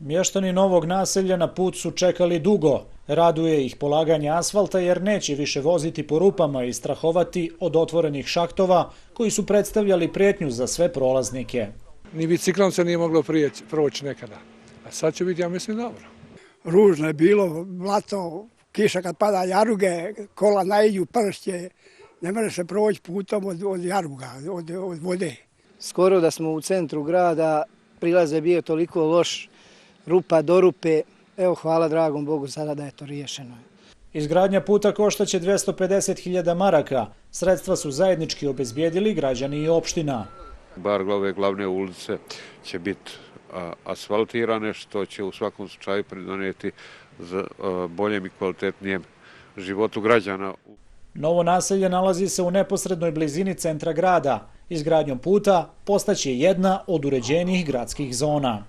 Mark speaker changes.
Speaker 1: Mještani novog naselja na put su čekali dugo. Raduje ih polaganje asfalta jer neće više voziti po rupama i strahovati od otvorenih šahtova koji su predstavljali prijetnju za sve prolaznike.
Speaker 2: Ni biciklom se nije moglo proći nekada. A sad će biti, ja mislim, dobro.
Speaker 3: Ružno je bilo, blato, kiša kad pada, jaruge, kola naiđu, pršće. Ne može se proći putom od jaruga, od vode.
Speaker 4: Skoro da smo u centru grada, prilaz je bio toliko loš, rupa do rupe. Evo, hvala dragom Bogu sada da je to riješeno.
Speaker 1: Izgradnja puta koštaće 250.000 maraka. Sredstva su zajednički obezbijedili građani i opština.
Speaker 5: Bar ove glavne ulice će biti asfaltirane, što će u svakom slučaju pridonijeti boljem i kvalitetnijem životu građana.
Speaker 1: Novo naselje nalazi se u neposrednoj blizini centra grada. Izgradnjom puta postaće jedna od uređenijih gradskih zona.